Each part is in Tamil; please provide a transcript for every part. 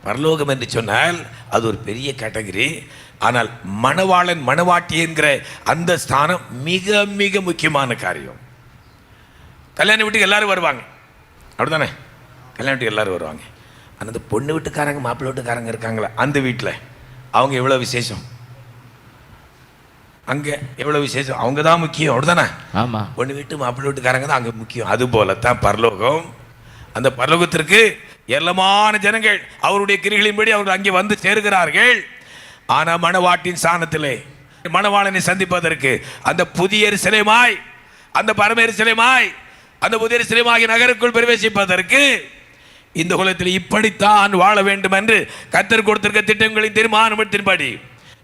பரலோகம் என்று சொன்னால் அது ஒரு பெரிய கேட்டகரி. ஆனால் மணவாளன் மணவாட்டி என்கிற அந்த ஸ்தானம் மிக மிக முக்கியமான காரியம். கல்யாண வீட்டுக்கு எல்லாரும் வருவாங்க, அப்படிதானே? கல்யாண வீட்டுக்கு எல்லாரும் வருவாங்க. ஆனால் அந்த பொண்ணு வீட்டுக்காரங்க மாப்பிள்ளை வீட்டுக்காரங்க இருக்காங்களா, அந்த வீட்டில் அவங்க எவ்வளோ விசேஷம், அங்கே எவ்வளோ விசேஷம், அவங்க தான் முக்கியம், அப்படிதானே? ஆமாம். பொண்ணு வீட்டு மாப்பிள்ளை வீட்டுக்காரங்க தான் அங்கே முக்கியம். அதுபோல தான் பரலோகம். அந்த பரலோகத்திற்கு ஏராளமான ஜனங்கள் அவருடைய கிரிகளின்படி அவர்கள் அங்கே வந்து சேருகிறார்கள். ஆனால் மணவாட்டின் ஸ்தானத்திலே மணவாளனை சந்திப்பதற்கு அந்த புதிய எருசலேமாய், அந்த பரம எருசலேமாய், அந்த புதிய எருசலேமாகிய நகருக்குள் பிரவேசிப்பதற்கு இந்த குலத்தில் இப்படித்தான் வாழ வேண்டும் என்று கர்த்தர் கொடுத்திருக்க திட்டங்களின் தீர்மானத்தின்படி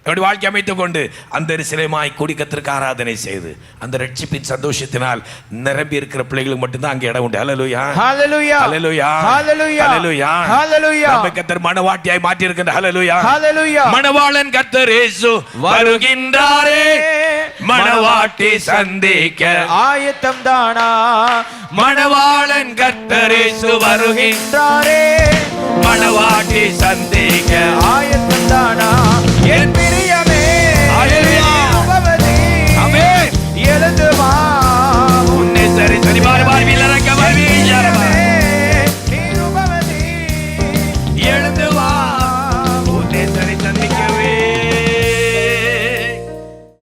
அப்படி வாழ்க்கை அமைத்துக் கொண்டு அந்த எருசலேமாய் கூடி கர்த்தருக்கு ஆராதனை செய்து அந்த ரட்சிப்பின் சந்தோஷத்தினால் நிரம்பி இருக்கிற பிள்ளைகளுக்கு மட்டும்தான் அங்கே இடம் உண்டு. ஹல்லேலூயா, ஹல்லேலூயா, ஹல்லேலூயா, ஹல்லேலூயா, ஹல்லேலூயா, ஹல்லேலூயா. நம்ம கர்த்தர் மணவாட்டியாய் மாற்றி இருக்கின்ற. ஹல்லேலூயா, ஹல்லேலூயா. மணவாளன் கர்த்தர் இயேசு வருகின்றாரே, மணவாட்டி சந்திக்க ஆயத்தம் தானா? மணவாளன் கர்த்தர் இயேசு வருகின்றாரே, மணவாட்டி சந்திக்க ஆயத்தம் தானா?